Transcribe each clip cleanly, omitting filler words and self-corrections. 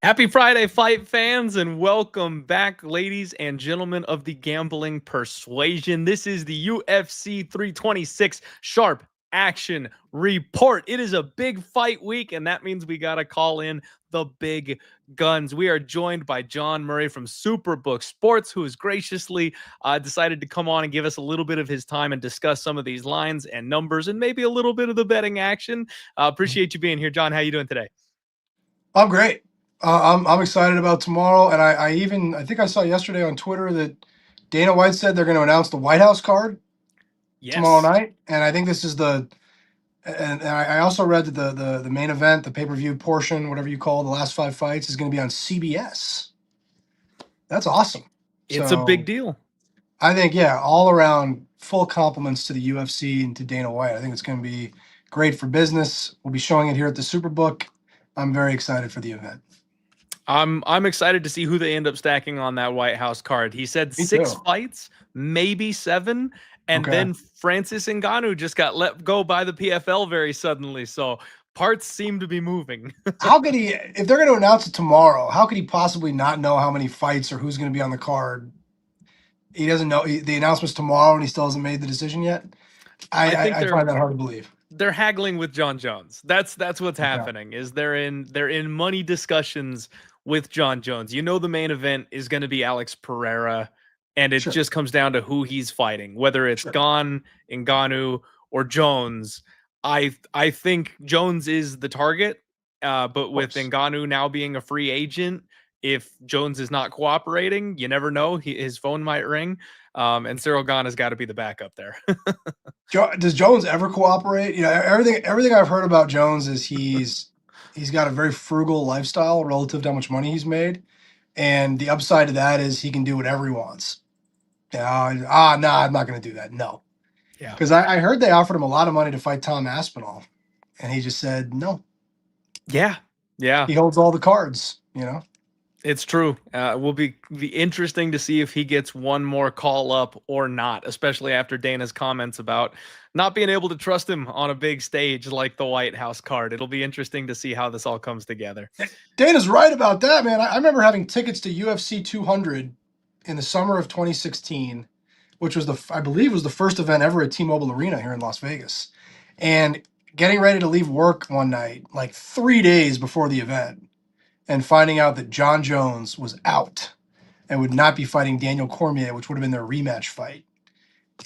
Happy Friday, fight fans, and welcome back, ladies and gentlemen of the Gambling Persuasion. This is the UFC 326 Sharp Action Report. It is a big fight week, and that means we got to call in the big guns. We are joined by John Murray from Superbook Sports, who has graciously decided to come on and give us a little bit of his time and discuss some of these lines and numbers and maybe a little bit of the betting action. Appreciate you being here, John. How you doing today? I'm great. I'm excited about tomorrow, and I think I saw yesterday on Twitter that Dana White said they're going to announce the White House card tomorrow night, and I think this is and I also read that the main event, the pay-per-view portion, whatever you call the last 5 fights, is going to be on CBS. That's awesome. It's a big deal. I think, yeah, all around full compliments to the UFC and to Dana White. I think it's going to be great for business. We'll be showing it here at the Superbook. I'm very excited for the event. I'm excited to see who they end up stacking on that White House card. He said 6 fights, maybe 7, and then Francis Ngannou just got let go by the PFL very suddenly. So parts seem to be moving. How could he, if they're going to announce it tomorrow, how could he possibly not know how many fights or who's going to be on the card? He doesn't know. The announcement's tomorrow and he still hasn't made the decision yet. I find that hard to believe. They're haggling with Jon Jones. That's what's happening. Is they're in money discussions with Jon Jones. You know the main event is going to be Alex Pereira, and it just comes down to who he's fighting, whether it's Ngannou, or Jones. I think Jones is the target, but with Ngannou now being a free agent, if Jones is not cooperating, you never know. His phone might ring, and Cyril Gane has got to be the backup there. Does Jones ever cooperate? You know, everything I've heard about Jones is he's got a very frugal lifestyle relative to how much money he's made, and the upside to that is he can do whatever he wants. No, I'm not going to do that. No, because I heard they offered him a lot of money to fight Tom Aspinall, and he just said no. Yeah. He holds all the cards, you know. It's true. Will be interesting to see if he gets one more call up or not, especially after Dana's comments about not being able to trust him on a big stage like the White House card. It'll be interesting to see how this all comes together. Dana's right about that, man. I remember having tickets to UFC 200 in the summer of 2016, which was I believe was the first event ever at T-Mobile Arena here in Las Vegas, and getting ready to leave work one night, like 3 days before the event, and finding out that Jon Jones was out and would not be fighting Daniel Cormier, which would have been their rematch fight.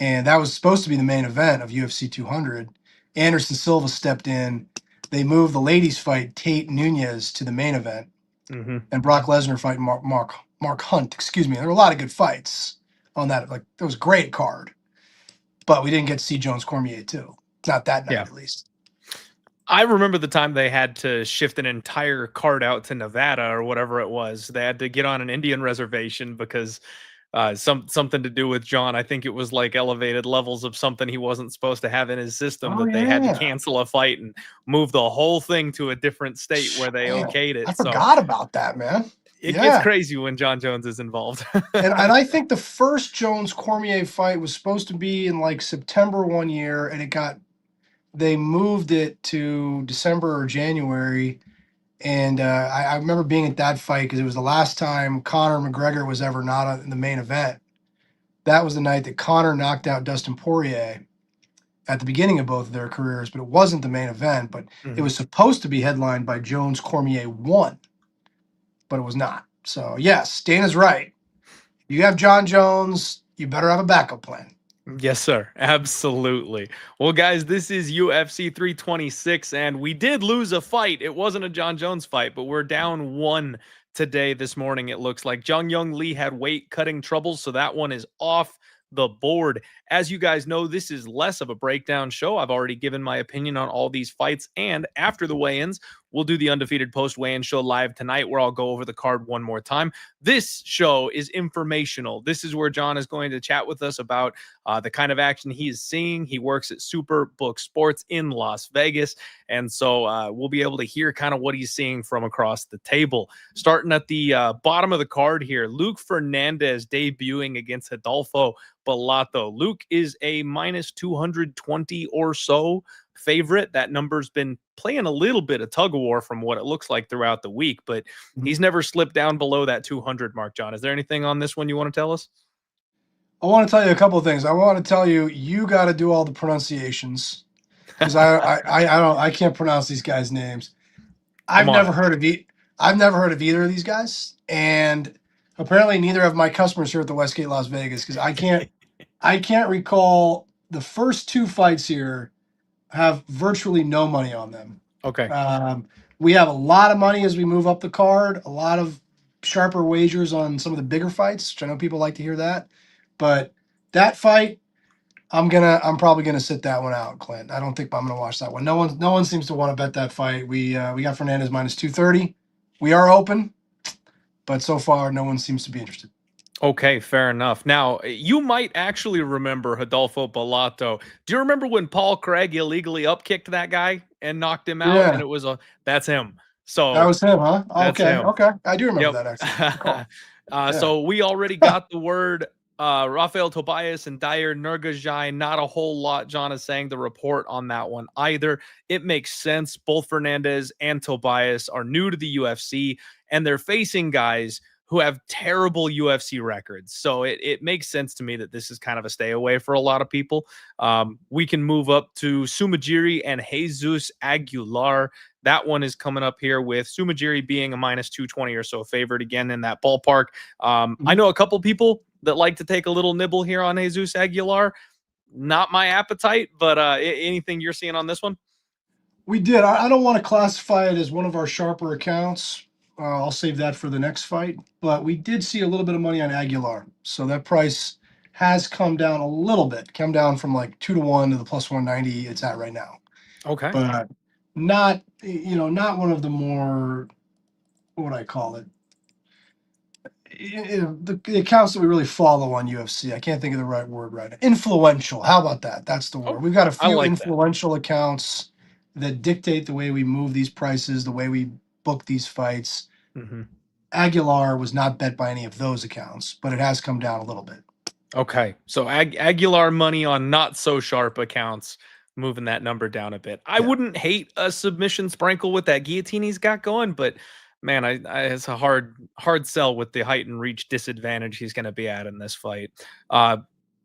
And that was supposed to be the main event of UFC 200. Anderson Silva stepped in. They moved the ladies' fight, Tate Nunez, to the main event. And Brock Lesnar fight Mark Hunt. Excuse me. There were a lot of good fights on that. Like, it was a great card. But we didn't get to see Jones Cormier, too. Not that night, at least. I remember the time they had to shift an entire card out to Nevada or whatever it was. They had to get on an Indian reservation because something to do with John. I think it was like elevated levels of something he wasn't supposed to have in his system that they had to cancel a fight and move the whole thing to a different state where they okayed it. I forgot about that, man. It gets crazy when Jon Jones is involved. and I think the first Jones Cormier fight was supposed to be in like September one year, and they moved it to December or January. And I remember being at that fight because it was the last time Conor McGregor was ever not in the main event. That was the night that Conor knocked out Dustin Poirier at the beginning of both of their careers, but it wasn't the main event. But it was supposed to be headlined by Jones Cormier 1, but it was not. So, yes, Dana's right. You have Jon Jones, you better have a backup plan. Yes, sir. Absolutely. Well, guys, this is UFC 326, and we did lose a fight. It wasn't a Jon Jones fight, but we're down 1 today this morning, it looks like. Jung Young Lee had weight-cutting troubles, so that one is off the board. As you guys know, this is less of a breakdown show. I've already given my opinion on all these fights, and after the weigh-ins, we'll do the Undefeated Post Weigh-In show live tonight, where I'll go over the card one more time. This show is informational. This is where Jon is going to chat with us about the kind of action he is seeing. He works at Superbook Sports in Las Vegas, and so we'll be able to hear kind of what he's seeing from across the table. Starting at the bottom of the card here, Luke Fernandez debuting against Adolfo Bellato. Luke is a minus 220 or so favorite. That number's been playing a little bit of tug of war from what it looks like throughout the week, but he's never slipped down below that 200 mark. Jon, is there anything on this one you want to tell us? I want to tell you a couple of things. I want to tell you got to do all the pronunciations because I can't pronounce these guys' names. I've never heard of either of these guys, and apparently neither of my customers here at the Westgate Las Vegas, because I can't recall the first two fights here have virtually no money on them. Okay. We have a lot of money as we move up the card, a lot of sharper wagers on some of the bigger fights, which I know people like to hear that. But that fight, I'm probably gonna sit that one out, Clint. I don't think I'm gonna watch that one. No one seems to want to bet that fight. We got Fernandez minus 230. We are open, but so far no one seems to be interested. Okay, fair enough. Now, you might actually remember Adolfo Bellato. Do you remember when Paul Craig illegally upkicked that guy and knocked him out? Yeah. And it was that's him. So that was him, huh? Okay. Okay. I do remember that actually. So we already got the word Rafael Tobias and Dyer Nurgajai. Not a whole lot, Jon is saying, the report on that one either. It makes sense. Both Fernandez and Tobias are new to the UFC, and they're facing guys who have terrible UFC records. So it makes sense to me that this is kind of a stay away for a lot of people. We can move up to Sumajiri and Jesus Aguilar. That one is coming up here with Sumajiri being a minus 220 or so favorite, again in that ballpark. I know a couple people that like to take a little nibble here on Jesus Aguilar. Not my appetite, but anything you're seeing on this one? We did. I don't want to classify it as one of our sharper accounts. I'll save that for the next fight. But we did see a little bit of money on Aguilar. So that price has come down a little bit, come down from like 2-1 to the plus 190 it's at right now. Okay. But not one of the more, what would I call it? The accounts that we really follow on UFC. I can't think of the right word right now. Influential. How about that? That's the word. We've got a few influential accounts that dictate the way we move these prices, the way we book these fights. Aguilar was not bet by any of those accounts, but it has come down a little bit. Okay. So Aguilar money on not so sharp accounts, moving that number down a bit. I wouldn't hate a submission sprinkle with that guillotine he's got going, but man, it's a hard sell with the height and reach disadvantage he's going to be at in this fight.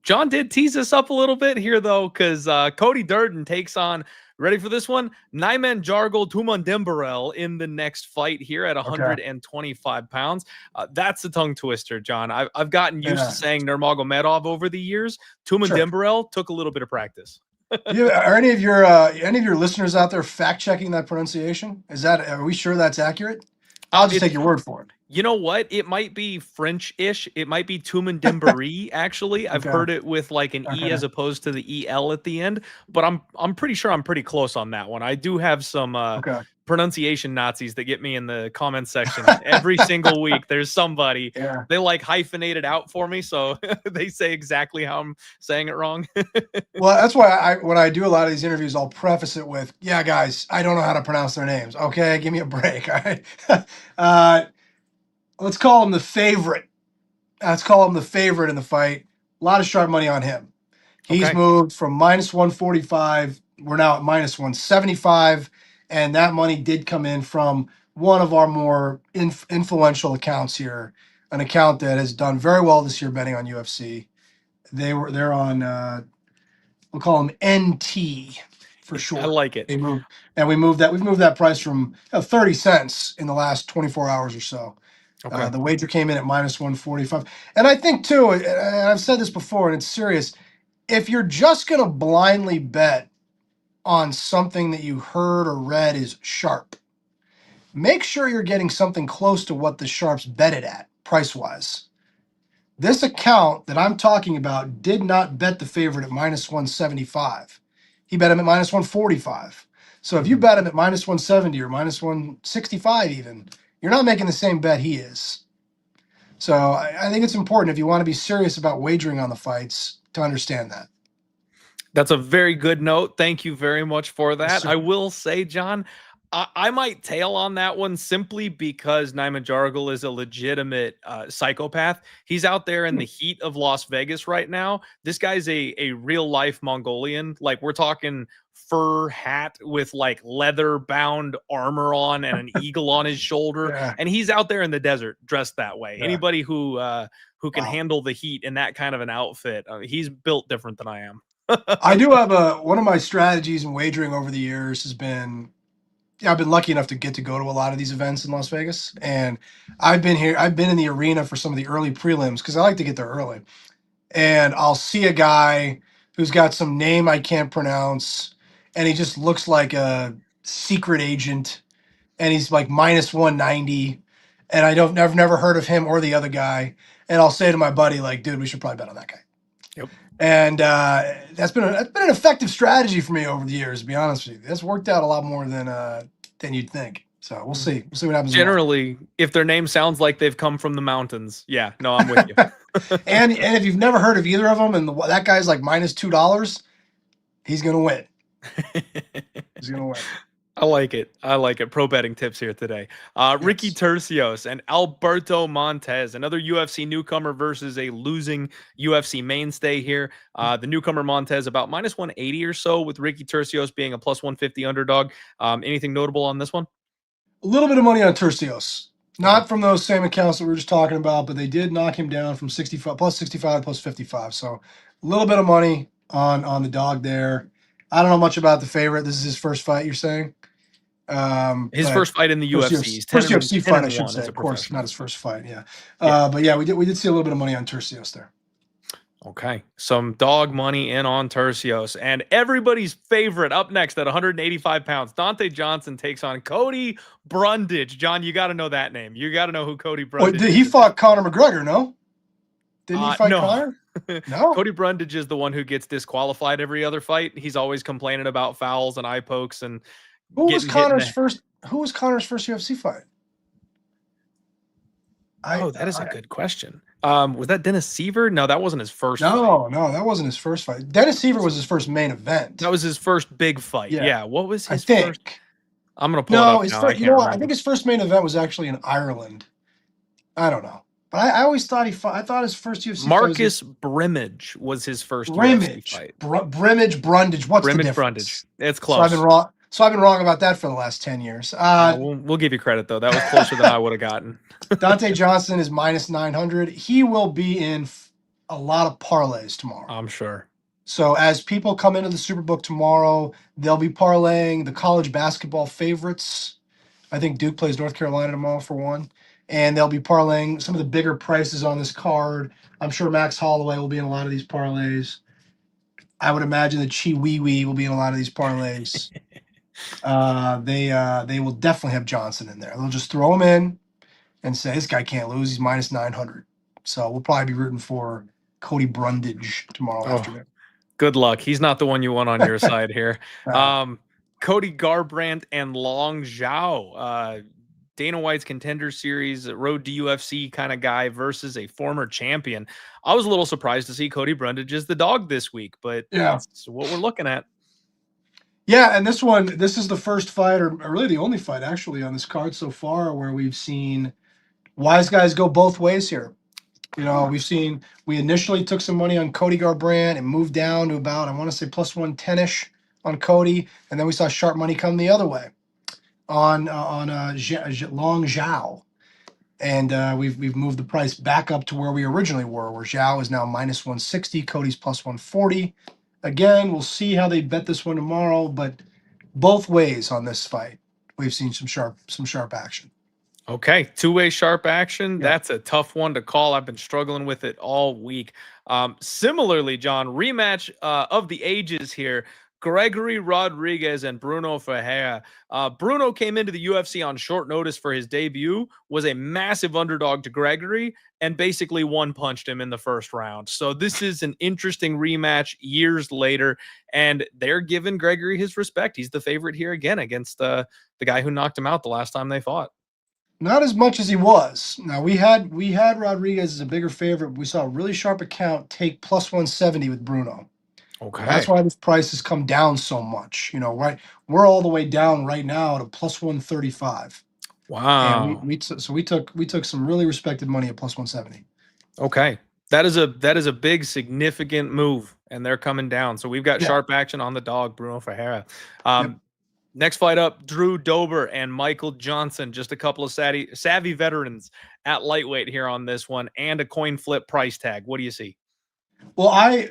Jon did tease us up a little bit here, though, because Cody Durden takes on, ready for this one, Nyman Jargol Tumandembarel in the next fight here at 125 pounds. That's a tongue twister, Jon. I've gotten used to saying Nurmagomedov over the years. Tumandembarel took a little bit of practice. Are any of your listeners out there fact checking that pronunciation? Are we sure that's accurate? I'll just take your word for it. You know what? It might be French-ish. It might be Tumandembari, actually. I've heard it with like an E as opposed to the EL at the end, but I'm pretty sure I'm pretty close on that one. I do have some pronunciation Nazis that get me in the comment section every single week. There's somebody, they like hyphenate it out for me, so they say exactly how I'm saying it wrong. Well, that's why when I do a lot of these interviews, I'll preface it with, yeah, guys, I don't know how to pronounce their names. Okay, give me a break. All right. Let's call him the favorite. Let's call him the favorite in the fight. A lot of sharp money on him. He's moved from minus 145. We're now at minus 175. And that money did come in from one of our more influential accounts here, an account that has done very well this year betting on UFC. They're on, we'll call them NT for short. I like it. We've moved that price from 30 cents in the last 24 hours or so. The wager came in at minus 145. And I think, too, and I've said this before, and it's serious, if you're just going to blindly bet on something that you heard or read is sharp, make sure you're getting something close to what the sharps betted at, price-wise. This account that I'm talking about did not bet the favorite at minus 175. He bet him at minus 145. So if you bet him at minus 170 or minus 165 even, you're not making the same bet he is. So I think it's important if you want to be serious about wagering on the fights to understand that. That's a very good note. Thank you very much for Yes, that. sir. I will say, John, I might tail on that one simply because Nyman Jargle is a legitimate psychopath. He's out there in the heat of Las Vegas right now. This guy's a real life Mongolian. Like, we're talking fur hat with like leather bound armor on and an eagle on his shoulder. Yeah. And he's out there in the desert dressed that way. Yeah. Anybody who can Wow. handle the heat in that kind of an outfit, he's built different than I am. I do have one of my strategies in wagering over the years has been, I've been lucky enough to get to go to a lot of these events in Las Vegas, and I've been in the arena for some of the early prelims because I like to get there early, and I'll see a guy who's got some name I can't pronounce, and he just looks like a secret agent, and he's like minus 190, and I've never heard of him or the other guy, and I'll say to my buddy like, dude, we should probably bet on that guy. Yep. And that's been an effective strategy for me over the years. To be honest with you, that's worked out a lot more than you'd think. So we'll see. We'll see what happens. Generally, if their name sounds like they've come from the mountains, yeah, no, I'm with you. and if you've never heard of either of them, and that guy's like minus $2, he's gonna win. He's gonna win. I like it. I like it. Pro betting tips here today. Ricky Tercios and Alberto Montez, another UFC newcomer versus a losing UFC mainstay here. The newcomer Montez about minus 180 or so, with Ricky Tercios being a plus 150 underdog. Anything notable on this one? A little bit of money on Tercios. Not from those same accounts that we were just talking about, but they did knock him down from 65 plus 65 plus 55. So a little bit of money on the dog there. I don't know much about the favorite. This is his first fight, you're saying? His first fight in the UFC. First UFC fight, I should say. Of course, not his first fight. Yeah. But yeah, we did see a little bit of money on Tercios there. Okay, some dog money in on Tercios, and everybody's favorite up next at 185 pounds. Dante Johnson takes on Cody Brundage. John, you got to know that name. You got to know who Cody Brundage is. He fought Conor McGregor, no? Didn't he fight no. Conor? No. Cody Brundage is the one who gets disqualified every other fight. He's always complaining about fouls and eye pokes and. Who was Conor's first UFC fight? That is a good question. Was that Dennis Seaver? No, that wasn't his first fight. No, that wasn't his first fight. Dennis Seaver was his first main event. That was his first big fight. Yeah. What was his first? I'm going to pull it up now. You know what? I think his first main event was actually in Ireland. I don't know. But I always thought I thought his first UFC Marcus Brimage was his first UFC fight. Brundage. What's the difference? Brundage. It's close. So I've been wrong about that for the last 10 years. We'll give you credit, though. That was closer than I would have gotten. Dante Johnson is minus 900. He will be in a lot of parlays tomorrow. I'm sure. So as people come into the Superbook tomorrow, they'll be parlaying the college basketball favorites. I think Duke plays North Carolina tomorrow for one. And they'll be parlaying some of the bigger prices on this card. I'm sure Max Holloway will be in a lot of these parlays. I would imagine that Chi Wee Wee will be in a lot of these parlays. They will definitely have Johnson in there. They'll just throw him in and say, this guy can't lose. He's minus 900. So we'll probably be rooting for Cody Brundage tomorrow afternoon. Good luck. He's not the one you want on your side here. Cody Garbrandt and Long Zhao. Dana White's Contender Series, road to UFC kind of guy versus a former champion. I was a little surprised to see Cody Brundage as the dog this week, but that's what we're looking at. Yeah, and this is the first fight, or really the only fight actually on this card so far, where we've seen wise guys go both ways here. You know, we initially took some money on Cody Garbrandt and moved down to about, I want to say plus 110-ish on Cody, and then we saw sharp money come the other way on Long Zhao, and we've moved the price back up to where we originally were, where Zhao is now minus 160, Cody's plus 140. Again, we'll see how they bet this one tomorrow, but both ways on this fight, we've seen some sharp action. Okay, two-way sharp action. Yeah. That's a tough one to call. I've been struggling with it all week. Similarly, John, rematch of the ages here. Gregory Rodriguez and Bruno Ferreira. Bruno came into the UFC on short notice for his debut, was a massive underdog to Gregory, and basically one punched him in the first round. So this is an interesting rematch years later, and they're giving Gregory his respect. He's the favorite here again against the guy who knocked him out the last time they fought. Not as much as he was. Now we had Rodriguez as a bigger favorite. But we saw a really sharp account take plus 170 with Bruno. That's Okay. why this price has come down so much. Right? We're all the way down right now to plus 135. And we Wow. we took so we took some really respected money at plus 170. Okay. That is a big significant move, and they're coming down. So we've got Yeah. sharp action on the dog, Bruno Ferreira. Yep. Next fight up, Drew Dober and Michael Johnson. Just a couple of savvy veterans at lightweight here on this one, and a coin flip price tag. What do you see? Well, I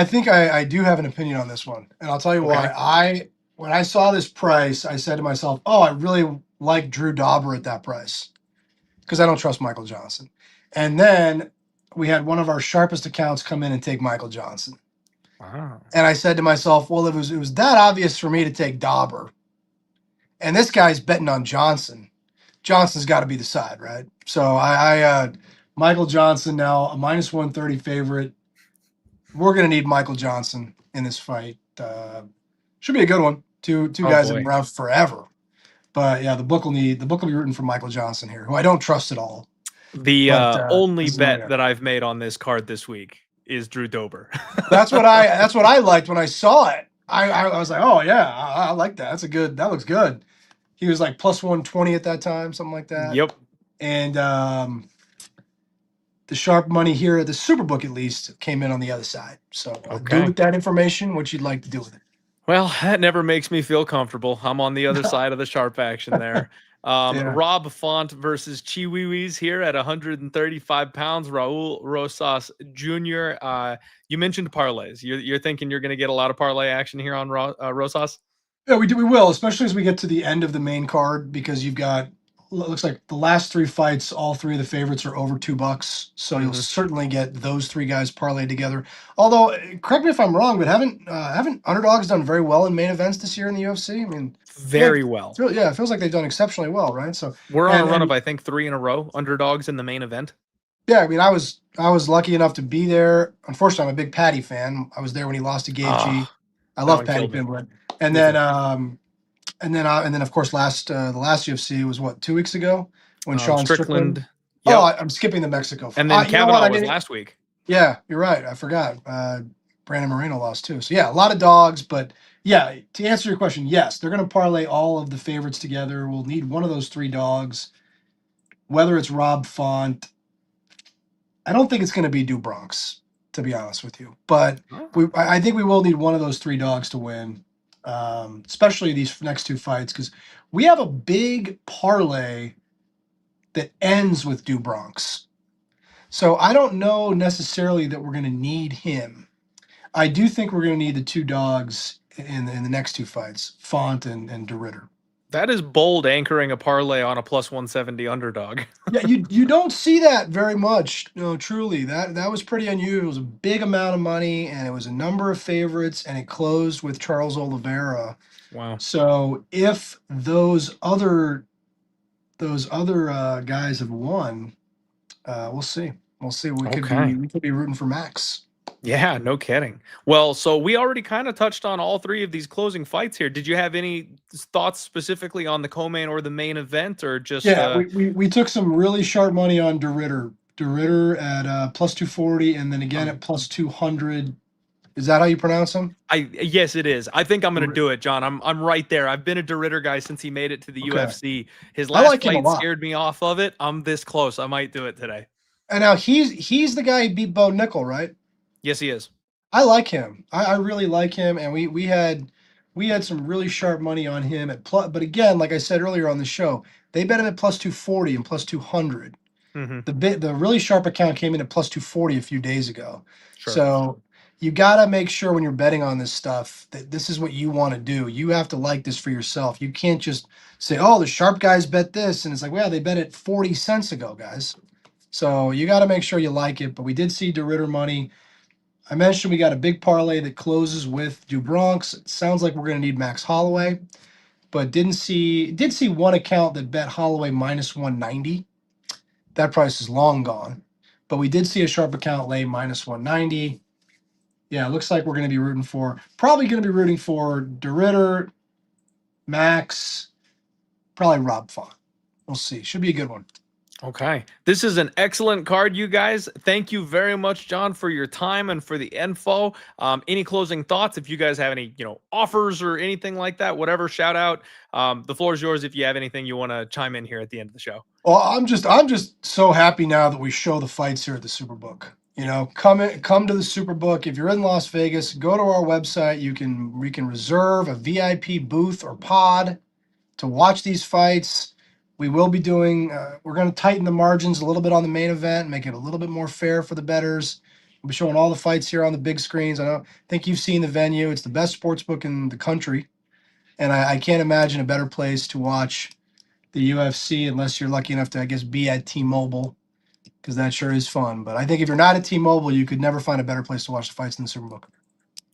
think I do have an opinion on this one, and I'll tell you why. Okay. When I saw this price, I said to myself, "Oh, I really like Drew Dauber at that price because I don't trust Michael Johnson." And then we had one of our sharpest accounts come in and take Michael Johnson, Wow. and I said to myself, "Well, it was that obvious for me to take Dauber, and this guy's betting on Johnson. Johnson's got to be the side, right?" So Michael Johnson now a minus 130 favorite. We're gonna need Michael Johnson in this fight. Should be a good one. Two Oh guys that have been boy. around forever. But yeah, the book will be rooting for Michael Johnson here, who I don't trust at all. The But only this is my bet guy. that I've made on this card this week is Drew Dober. That's what I liked when I saw it. I was like, oh yeah, I like that. That looks good. He was like plus 120 at that time, something like that. Yep. And the sharp money here at the Superbook at least came in on the other side. So do Okay. with that information what you'd like to do with it. Well, that never makes me feel comfortable. I'm on the other side of the sharp action there. Yeah. Rob Font versus Chiwiwis here at 135 pounds. Raul Rosas Jr. You mentioned parlays. You're thinking you're going to get a lot of parlay action here on Rosas? Yeah, we do. We will, especially as we get to the end of the main card, because you've got looks like the last three fights, all three of the favorites are over $2, so you'll Hmm. certainly get those three guys parlayed together. Although, correct me if I'm wrong, but haven't underdogs done very well in main events this year in the UFC? I mean, I feel like Very well. it feels like they've done exceptionally well, right? So, We're on a run of, and I think, 3 in a row underdogs in the main event. yeah, I mean, I was lucky enough to be there. Unfortunately, I'm a big Patty fan. I was there when he lost to Gabe G. Ah, I that love one Patty killed me. Pimblett, and Me then too. of course the last UFC was what 2 weeks ago when Sean Strickland. Strickland. Oh, Yep. I'm skipping the Mexico fight. And then You know what? Kavanaugh I was didn't. last week. Yeah, you're right. I forgot. Brandon Moreno lost too. So yeah, a lot of dogs, but yeah. To answer your question, yes, they're going to parlay all of the favorites together. We'll need one of those three dogs. Whether it's Rob Font, I don't think it's going to be Bronx, to be honest with you. But Oh. I think we will need one of those three dogs to win, especially these next two fights, because we have a big parlay that ends with Bronx. So I don't know necessarily that we're going to need him. I do think we're going to need the two dogs in the next two fights, Font and DeRitter. That is bold anchoring a parlay on a plus 170 underdog. Yeah, you don't see that very much. No, truly, that was pretty unusual. It was a big amount of money, and it was a number of favorites, and it closed with Charles Oliveira. Wow. So if those other guys have won, we'll see. We'll see. We could be Okay. we could be rooting for Max. Yeah, no kidding. Well, so we already kind of touched on all three of these closing fights here. Did you have any thoughts specifically on the co-main or the main event, or just Yeah, we took some really sharp money on DeRitter. DeRitter at plus 240, and then again um, at plus 200. Is that how you pronounce him? yes, it is. I think I'm gonna DeRitter. do it, John. I'm right there. I've been a DeRitter guy since he made it to the Okay. UFC. His I last like him a fight lot. scared me off of it. I'm this close. I might do it today. And now he's the guy who beat Bo Nickel, right? Yes, he is. I like him. I really like him, and we had some really sharp money on him at plus. But again, like I said earlier on the show, they bet him at plus 240 and plus 200. Hmm. The really sharp account came in at plus 240 a few days ago. Sure. So you got to make sure when you're betting on this stuff that this is what you want to do. You have to like this for yourself. You can't just say, "Oh, the sharp guys bet this," and it's like, "Well, they bet it 40 cents ago, guys." So you got to make sure you like it. But we did see DeRitter money. I mentioned we got a big parlay that closes with Dubronx. It sounds like we're going to need Max Holloway, but did see one account that bet Holloway minus 190. That price is long gone, but we did see a sharp account lay minus 190. Yeah, it looks like we're going to be probably going to be rooting for DeRitter, Max, probably Rob Font. We'll see. Should be a good one. Okay. This is an excellent card, you guys. Thank you very much, Jon, for your time and for the info. Any closing thoughts? If you guys have any, offers or anything like that, whatever, shout out. The floor is yours if you have anything you want to chime in here at the end of the show. Well, I'm just so happy now that we show the fights here at the Superbook. Come to the Superbook. If you're in Las Vegas, go to our website. We can reserve a VIP booth or pod to watch these fights. We will be doing, we're going to tighten the margins a little bit on the main event, make it a little bit more fair for the bettors. We'll be showing all the fights here on the big screens. Think you've seen the venue. It's the best sports book in the country. And I can't imagine a better place to watch the UFC unless you're lucky enough to, I guess, be at T-Mobile, because that sure is fun. But I think if you're not at T-Mobile, you could never find a better place to watch the fights than the Superbook.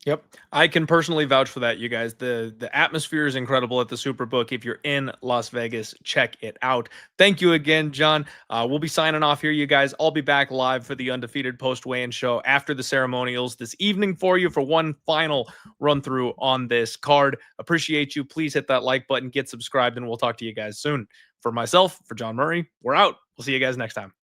Yep. I can personally vouch for that, you guys. The atmosphere is incredible at the Superbook. If you're in Las Vegas, check it out. Thank you again, Jon. We'll be signing off here, you guys. I'll be back live for the Undefeated post-weigh-in show after the ceremonials this evening for you for one final run-through on this card. Appreciate you. Please hit that like button, get subscribed, and we'll talk to you guys soon. For myself, for John Murray, we're out. We'll see you guys next time.